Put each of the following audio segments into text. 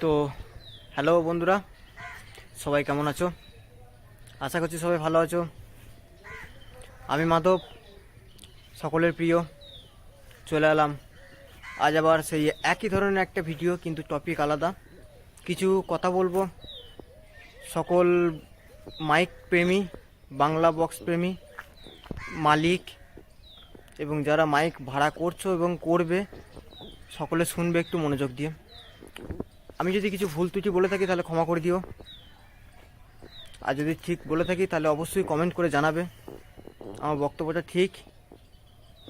তো হ্যালো বন্ধুরা, সবাই কেমন আছো? আশা করছি সবাই ভালো আছো। আমি মাধব, সকলের প্রিয়, চলে এলাম আজ আবার সেই একই ধরনের একটা ভিডিও, কিন্তু টপিক আলাদা। কিছু কথা বলবো সকল মাইক প্রেমী, বাংলা বক্স প্রেমী, মালিক এবং যারা মাইক ভাড়া করছো এবং করবে, সকলে শুনবে একটু মনোযোগ দিয়ে। আমি যদি কিছু ভুল ত্রুটি বলে থাকি তাহলে ক্ষমা করে দিও, আর যদি ঠিক বলে থাকি তাহলে অবশ্যই কমেন্ট করে জানাবে আমার বক্তব্যটা ঠিক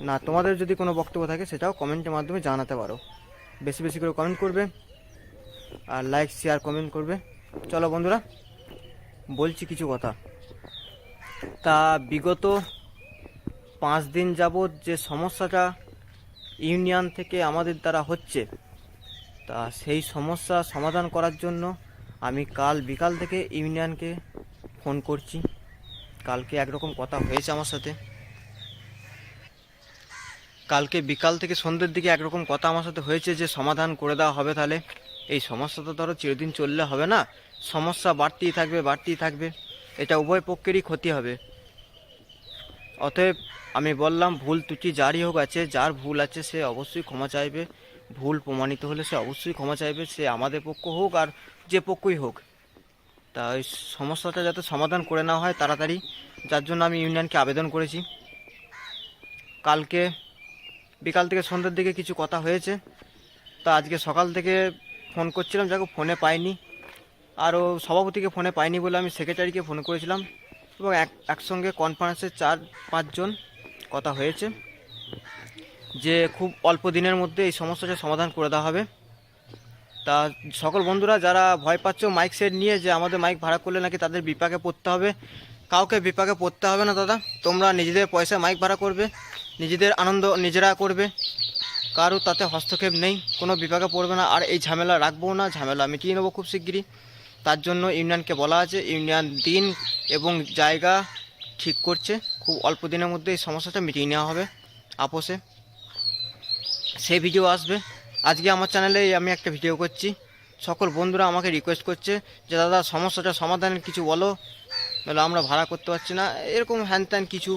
না। তোমাদের যদি কোনো বক্তব্য থাকে সেটাও কমেন্টের মাধ্যমে জানাতে পারো। বেশি বেশি করে কমেন্ট করবে আর লাইক শেয়ার কমেন্ট করবে। চলো বন্ধুরা, বলছি কিছু কথা। তা বিগত 5 দিন যাবৎ যে সমস্যাটা ইউনিয়ন থেকে আমাদের দ্বারা হচ্ছে, তা সেই সমস্যা সমাধান করার জন্য আমি কাল বিকাল থেকে ইউনিয়নকে ফোন করছি। কালকে একরকম কথা হয়েছে আমার সাথে, কালকে বিকাল থেকে সন্ধ্যের দিকে একরকম কথা আমার সাথে হয়েছে যে সমাধান করে দেওয়া হবে। তাহলে এই সমস্যা তো ধরো চিরদিন চললে হবে না, সমস্যা বাড়তেই থাকবে বাড়তেই থাকবে, এটা উভয় পক্ষেরই ক্ষতি হবে। অতএব আমি বললাম, ভুল ত্রুটি যারই হোক আছে, যার ভুল আছে সে অবশ্যই ক্ষমা চাইবে। ভুল প্রমাণিত হলে সে অবশ্যই ক্ষমা চাইবে, সে আমাদের পক্ষ হোক আর যে পক্ষই হোক। তা ওই সমস্যাটা যাতে সমাধান করে নেওয়া হয় তাড়াতাড়ি, যার জন্য আমি ইউনিয়নকে আবেদন করেছি। কালকে বিকাল থেকে সন্ধ্যের দিকে কিছু কথা হয়েছে, তা আজকে সকাল থেকে ফোন করছিলাম, যাকে ফোনে পাইনি। আরও সভাপতিকে ফোনে পাইনি বলে আমি সেক্রেটারিকে ফোন করেছিলাম, এবং একসঙ্গে কনফারেন্সে 4-5 জন কথা হয়েছে যে খুব অল্প দিনের মধ্যে এই সমস্যাটা সমাধান করে দেওয়া হবে। তা সকল বন্ধুরা যারা ভয় পাচ্ছ মাইক সেট নিয়ে, যে আমাদের মাইক ভাড়া করলে নাকি তাদের বিপাকে পড়তে হবে, কাউকে বিপাকে পড়তে হবে না দাদা। তোমরা নিজেদের পয়সা মাইক ভাড়া করবে, নিজেদের আনন্দ নিজেরা করবে, কারো তাতে হস্তক্ষেপ নেই, কোনো বিপাকে পড়বে না। আর এই ঝামেলা রাখবো না, ঝামেলা মিটিয়ে নেবো খুব শিগগিরই। তার জন্য ইউনিয়নকে বলা আছে, ইউনিয়ন দিন এবং জায়গা ঠিক করছে, খুব অল্প দিনের মধ্যে এই সমস্যাটা মিটিয়ে নেওয়া হবে আপোষে। সেই ভিডিও আসবে। আজকে আমার চ্যানেলে আমি একটা ভিডিও করছি, সকল বন্ধুরা আমাকে রিকোয়েস্ট করছে যে দাদা সমস্যাটা সমাধানের কিছু বলো, বলে আমরা ভাড়া করতে পারছি না, এরকম হ্যান ত্যান কিছু,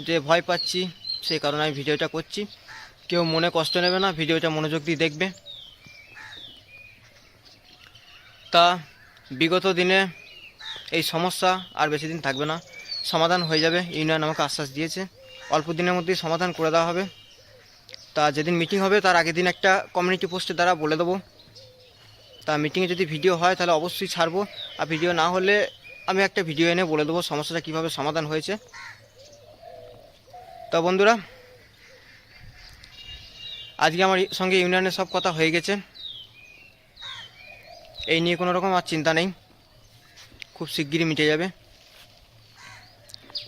যে ভয় পাচ্ছি, সেই কারণে আমি ভিডিওটা করছি। কেউ মনে কষ্ট নেবে না, ভিডিওটা মনোযোগ দিয়ে দেখবে। তা বিগত দিনে এই সমস্যা আর বেশি দিন থাকবে না, সমাধান হয়ে যাবে। ইউনিয়ন আমাকে আশ্বাস দিয়েছে অল্প দিনের মধ্যেই সমাধান করে দেওয়া হবে। তা যেদিন মিটিং হবে তার আগের দিন একটা কমিউনিটি পোস্টের দ্বারা বলে দেবো। তা মিটিংয়ে যদি ভিডিও হয় তাহলে অবশ্যই ছাড়বো, আর ভিডিও না হলে আমি একটা ভিডিও এনে বলে দেবো সমস্যাটা কীভাবে সমাধান হয়েছে। তা বন্ধুরা, আজকে আমার সঙ্গে ইউনিয়নের সব কথা হয়ে গেছে, এই নিয়ে কোনো রকম আর চিন্তা নেই, খুব শিগগিরই মিটে যাবে।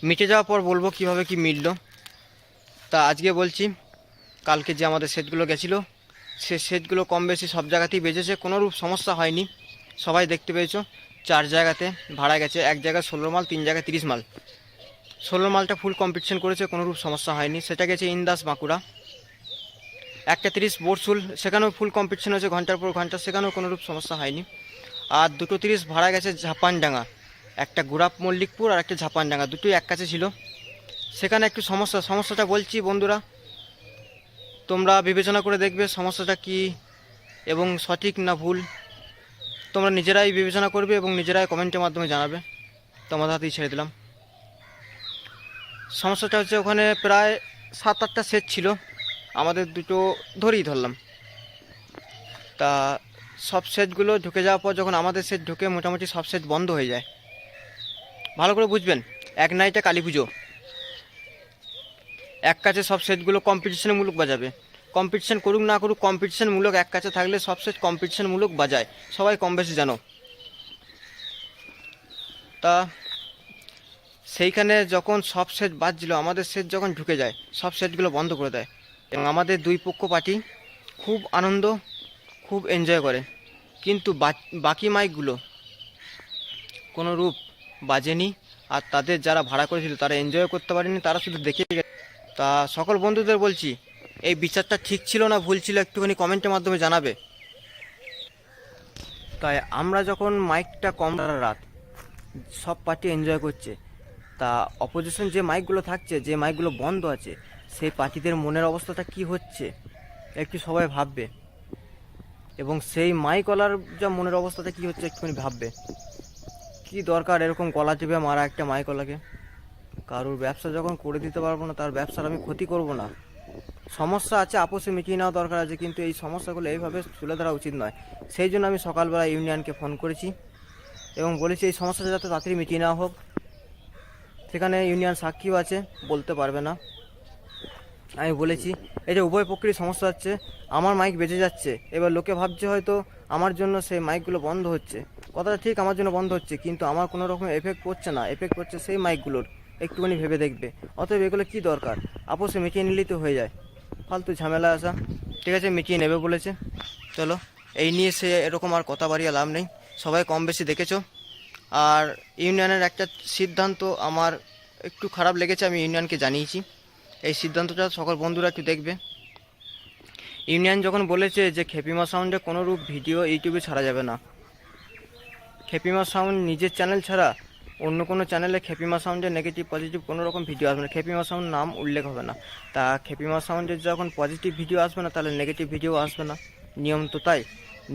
মিটে যাওয়ার পর বলবো কিভাবে কি মিটলো। তা আজকে বলছি, কালকে যে আমাদের সেটগুলো গেছিলো, সে সেটগুলো কম বেশি সব জায়গাতেই বেজেছে, কোনোরূপ সমস্যা হয়নি। সবাই দেখতে পেয়েছো, 4 জায়গাতে ভাড়া গেছে, এক জায়গায় 16 মাল, 3 জায়গায় 30 মাল। 16 মালটা ফুল কম্পিটিশন করেছে, কোনোরূপ সমস্যা হয়নি, সেটা গেছে ইন্দাস বাঁকুড়া। একটা 30 বোরসুল, সেখানেও ফুল কম্পিটিশন হয়েছে ঘন্টার পর ঘন্টা, সেখানেও কোনোরূপ সমস্যা হয়নি। আর দুটো 30 ভাড়া গেছে ঝাপানডাঙ্গা, একটা গুড়াপ মল্লিকপুর আর একটা ঝাপানডাঙ্গা, দুটোই এক কাছে ছিল। সেখানে একটু সমস্যাটা বলছি বন্ধুরা, তোমরা বিবেচনা করে দেখবে সমস্যাটা কি এবং সঠিক না ভুল, তোমরা নিজেরাই বিবেচনা করবে এবং নিজেরাই কমেন্টের মাধ্যমে জানাবে, তোমাদের হাতেই ছেড়ে দিলাম। সমস্যাটা হচ্ছে, ওখানে প্রায় 7-8টা সেট ছিল, আমাদের দুটো ধরেই ধরলাম। তা সব সেটগুলো ঢুকে যাওয়ার পর যখন আমাদের সেট ঢুকে মোটামুটি সব সেট বন্ধ হয়ে যায়। ভালো করে বুঝবেন, এক নাইটে কালী পুজো, এক কাছে সব সেটগুলো কম্পিটিশনমূলক বাজাবে। কম্পিটিশন করুক না করুক, কম্পিটিশনমূলক এক কাছে থাকলে সব সেট কম্পিটিশনমূলক বাজায়, সবাই কম বেশি জানো। তা সেইখানে যখন সব সেট বাজছিল, আমাদের সেট যখন ঢুকে যায় সব সেটগুলো বন্ধ করে দেয়, এবং আমাদের দুই পক্ষ পার্টি খুব আনন্দ, খুব এনজয় করে। কিন্তু বাকি মাইকগুলো কোনো রূপ বাজেনি, আর তাদের যারা ভাড়া করেছিল তারা এনজয় করতে পারেনি, তারা শুধু দেখে গেছে। তা সকল বন্ধুদের বলছি, এই বিচারটা ঠিক ছিল না ভুল ছিল একটুখানি কমেন্টের মাধ্যমে জানাবে। তাই আমরা যখন মাইকটা কম রাত সব পার্টি এনজয় করছে, তা অপোজিশন যে মাইকগুলো থাকছে, যে মাইকগুলো বন্ধ আছে, সেই পার্টিদের মনের অবস্থাটা কি হচ্ছে একটু সবাই ভাববে, এবং সেই মাইকওয়ালার যা মনের অবস্থাটা কি হচ্ছে একটুখানি ভাববে। কি দরকার এরকম গলা টিপে মারা একটা মাইকওয়ালাকে? কারোর ব্যবসা যখন করে দিতে পারবো না, তার ব্যবসার আমি ক্ষতি করব না। সমস্যা আছে, আপোষে মিটিয়ে নেওয়া দরকার আছে, কিন্তু এই সমস্যাগুলো এইভাবে তুলে ধরা উচিত নয়। সেই জন্য আমি সকালবেলা ইউনিয়নকে ফোন করেছি এবং বলেছি এই সমস্যাটা যাতে তাড়াতাড়ি মিটিয়ে নেওয়া হোক। সেখানে ইউনিয়ন সাক্ষীও আছে, বলতে পারবে না। আমি বলেছি এই যে উভয় পক্ষেরই সমস্যা হচ্ছে, আমার মাইক বেজে যাচ্ছে, এবার লোকে ভাবছে হয়তো আমার জন্য সেই মাইকগুলো বন্ধ হচ্ছে। কথাটা ঠিক, আমার জন্য বন্ধ হচ্ছে, কিন্তু আমার কোনো রকম এফেক্ট পড়ছে না, এফেক্ট পড়ছে সেই মাইকগুলোর। একটুখানি ভেবে দেখবে। অতএব এগুলো কী দরকার, আপোষে মিটিয়ে নিলেই তো হয়ে যায়, ফালতু ঝামেলা আসা। ঠিক আছে, মিটিয়ে নেবে বলেছে, চলো। এই নিয়ে সে এরকম আর কথা বাড়িয়ে লাভ নেই, সবাই কম বেশি দেখেছো। আর ইউনিয়নের একটা সিদ্ধান্ত আমার একটু খারাপ লেগেছে, আমি ইউনিয়নকে জানিয়েছি। এই সিদ্ধান্তটা সকল বন্ধুরা একটু দেখবে। ইউনিয়ন যখন বলেছে যে খেপিমা সাউন্ডে কোনো রূপ ভিডিও ইউটিউবে ছাড়া যাবে না, খেপিমা সাউন্ড নিজের চ্যানেল ছাড়া অন্য কোনো চ্যানেলে খেপিমা সাউন্ডের নেগেটিভ পজিটিভ কোনো রকম ভিডিও আসবে না, খেপিমা সাউন্ড নাম উল্লেখ হবে না। তা খেপিমা সাউন্ডের যখন পজিটিভ ভিডিও আসবে না, তাহলে নেগেটিভ ভিডিও আসবে না, নিয়ম তো তাই।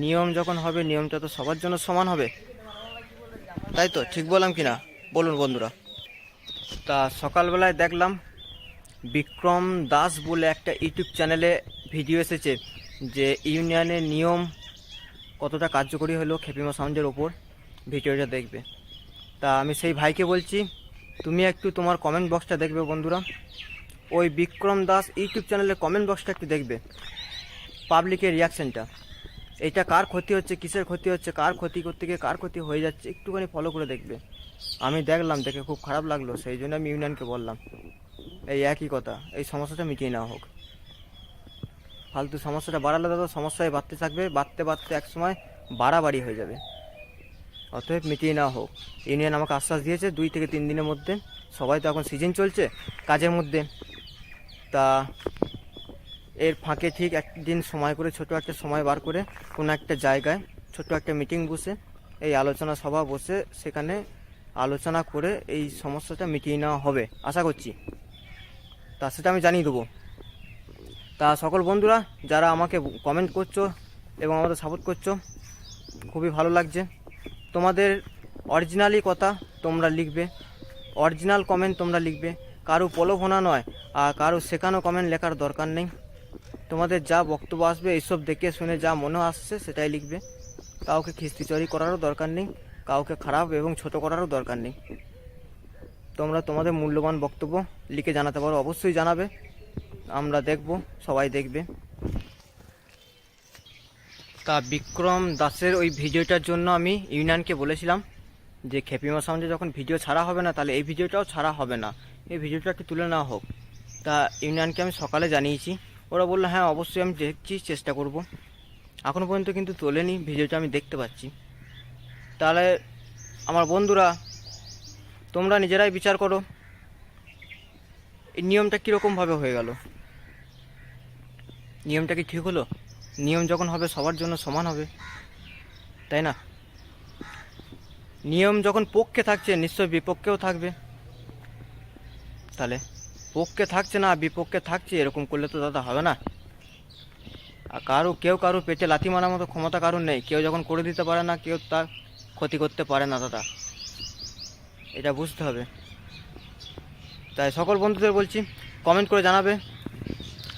নিয়ম যখন হবে, নিয়মটা তো সবার জন্য সমান হবে, তাই তো? ঠিক বললাম কি না বলুন বন্ধুরা? তা সকালবেলায় দেখলাম বিক্রম দাস বলে একটা ইউটিউব চ্যানেলে ভিডিও এসেছে যে ইউনিয়নের নিয়ম কতটা কার্যকরী হলো খেপিমা সাউন্ডের ওপর, ভিডিওটা দেখবে। তা আমি সেই ভাইকে বলছি তুমি একটু তোমার কমেন্ট বক্সটা দেখবে বন্ধুরা, ওই বিক্রম দাস ইউটিউব চ্যানেলের কমেন্ট বক্সটা একটু দেখবে, পাবলিকের রিয়াকশানটা, এইটা কার ক্ষতি হচ্ছে, কিসের ক্ষতি হচ্ছে, কার ক্ষতি করতে গিয়ে কার ক্ষতি হয়ে যাচ্ছে, একটুখানি ফলো করে দেখবে। আমি দেখলাম, দেখে খুব খারাপ লাগলো, সেই জন্য আমি ইউনিয়নকে বললাম এই একই কথা, এই সমস্যাটা মিটিয়ে নেওয়া হোক। ফালতু সমস্যাটা বাড়ালে দাদা সমস্যায় বাড়তে থাকবে, বাড়তে বাড়তে একসময় বাড়াবাড়ি হয়ে যাবে। অতএব মিটিয়ে নেওয়া হোক। ইউনিয়ন আমাকে আশ্বাস দিয়েছে 2 থেকে 3 দিনের মধ্যে। সবাই তো এখন সিজন চলছে কাজের মধ্যে, তা এর ফাঁকে ঠিক একদিন সময় করে, ছোট একটা সময় বার করে কোনো একটা জায়গায় ছোট একটা মিটিং বসে, এই আলোচনা সভা বসে, সেখানে আলোচনা করে এই সমস্যাটা মিটিয়ে নেওয়া হবে আশা করছি। তা সেটা আমি জানিয়ে দেবো। তা সকল বন্ধুরা যারা আমাকে কমেন্ট করছো এবং আমাদের সাপোর্ট করছো, খুবই ভালো লাগছে। তোমাদের অরিজিনালি কথা তোমরা লিখবে, অরিজিনাল কমেন্ট তোমরা লিখবে, কারো প্রলোভনা নয়, আর কারো শেখানো কমেন্ট লেখার দরকার নেই। তোমাদের যা বক্তব্য আসবে এইসব দেখে শুনে যা মনে আসছে সেটাই লিখবে। কাউকে খিস্তিচুরি করারও দরকার নেই, কাউকে খারাপ এবং ছোট করারও দরকার নেই। তোমরা তোমাদের মূল্যবান বক্তব্য লিখে জানাতে পারো, অবশ্যই জানাবে, আমরা দেখব, সবাই দেখবে। তা বিক্রম দাসের ওই ভিডিওটার জন্য আমি ইউনিয়নকে বলেছিলাম যে খেপিমা সাউন্ডে যখন ভিডিও ছাড়া হবে না, তাহলে এই ভিডিওটাও ছাড়া হবে না, এই ভিডিওটা একটু তুলে নেওয়া হোক। তা ইউনিয়নকে আমি সকালে জানিয়েছি, ওরা বললো হ্যাঁ অবশ্যই আমি দেখছি, চেষ্টা করব। এখনও পর্যন্ত কিন্তু তোলেনি, ভিডিওটা আমি দেখতে পাচ্ছি। তাহলে আমার বন্ধুরা তোমরা নিজেরাই বিচার করো, এই নিয়মটা কীরকমভাবে হয়ে গেল, নিয়মটা কি ঠিক হলো? নিয়ম যখন হবে সবার জন্য সমান হবে, তাই না? নিয়ম যখন পক্ষে থাকছে নিশ্চয়ই বিপক্ষেও থাকবে, তাহলে পক্ষে থাকছে না বিপক্ষে থাকছে, এরকম করলে তো দাদা হবে না। আর কেউ কারো পেটে লাথি মারার মতো ক্ষমতা কারণ নেই, কেউ যখন করে দিতে পারে না, কেউ তার ক্ষতি করতে পারে না দাদা, এটা বুঝতে হবে। তাই সকল বন্ধুদের বলছি কমেন্ট করে জানাবে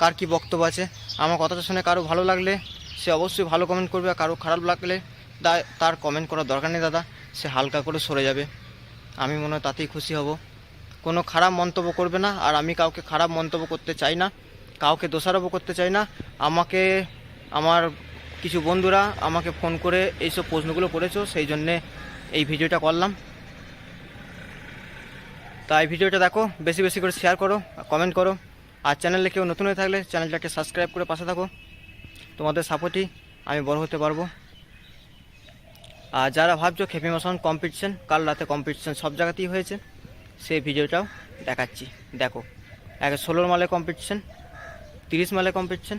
কার কী বক্তব্য আছে। আমার কথাটা শুনে কারো ভালো লাগলে সে অবশ্যই ভালো কমেন্ট করবে, আর কারো খারাপ লাগলে তার কমেন্ট করার দরকার নেই দাদা, সে হালকা করে সরে যাবে, আমি মনে হয় তাতেই খুশি হব। কোনো খারাপ মন্তব্য করবে না, আর আমি কাউকে খারাপ মন্তব্য করতে চাই না, কাউকে দোষারোপ করতে চাই না। আমাকে আমার কিছু বন্ধুরা আমাকে ফোন করে এইসব প্রশ্নগুলো করেছো, সেই জন্যে এই ভিডিওটা করলাম। তাই ভিডিওটা দেখো, বেশি বেশি করে শেয়ার করো, কমেন্ট করো, আর চ্যানেলে কেউ নতুন হয়ে থাকলে চ্যানেলটাকে সাবস্ক্রাইব করে পাশে থাকো, তোমাদের সাপোর্টই আমি বড় হতে পারবো। আর যারা ভাবছো খেপিমা সাউন্ড কম্পিটিশন, কাল রাতে কম্পিটিশন সব জায়গাতেই হয়েছে, সেই ভিডিওটাও দেখাচ্ছি, দেখো। 16 মাইলের কম্পিটিশন, 30 মাইলের কম্পিটিশন,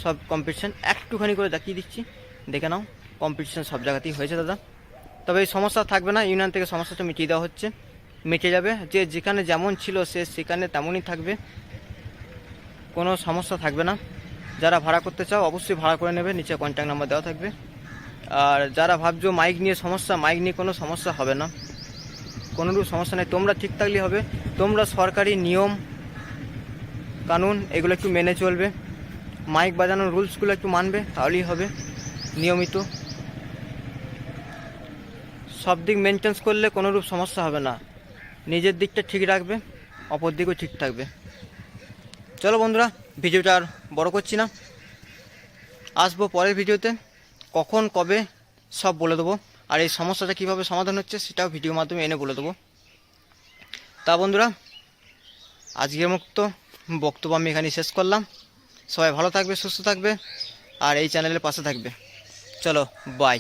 সব কম্পিটিশন একটুখানি করে দেখিয়ে দিচ্ছি, দেখে নাও। কম্পিটিশন সব জায়গাতেই হয়েছে দাদা। তবে এই সমস্যা থাকবে না, ইউনিয়ন থেকে সমস্যাটা মিটিয়ে দেওয়া হচ্ছে, মিটে যাবে। যে যেখানে যেমন ছিল সে সেখানে তেমনই থাকবে, কোনো সমস্যা থাকবে না। যারা ভাড়া করতে চাও অবশ্যই ভাড়া করে নেবে, নিচে কন্ট্যাক্ট নাম্বার দেওয়া থাকবে। আর যারা ভাবছো মাইক নিয়ে সমস্যা, মাইক নিয়ে কোনো সমস্যা হবে না, কোনোরূপ সমস্যা নেই। তোমরা ঠিক থাকলেই হবে। তোমরা সরকারি নিয়ম কানুন এগুলো একটু মেনে চলবে, মাইক বাজানোর রুলসগুলো একটু মানবে, তাহলেই হবে। নিয়মিত সব দিক মেনটেন্স করলে কোনোরূপ সমস্যা হবে না। নিজের দিকটা ঠিক রাখবে, অপর দিকও ঠিক থাকবে। চলো বন্ধুরা, ভিডিওটা আর বড় করছি না, আসবো পরের ভিডিওতে, কখন কবে সব বলে দেবো। আর এই সমস্যাটা কীভাবে সমাধান হচ্ছে সেটাও ভিডিওর মাধ্যমে এনে বলে দেবো। তা বন্ধুরা, আজকের মতো বক্তব্য আমি এখানেই শেষ করলাম। সবাই ভালো থাকবে, সুস্থ থাকবে, আর এই চ্যানেলের পাশে থাকবে। চলো, বাই।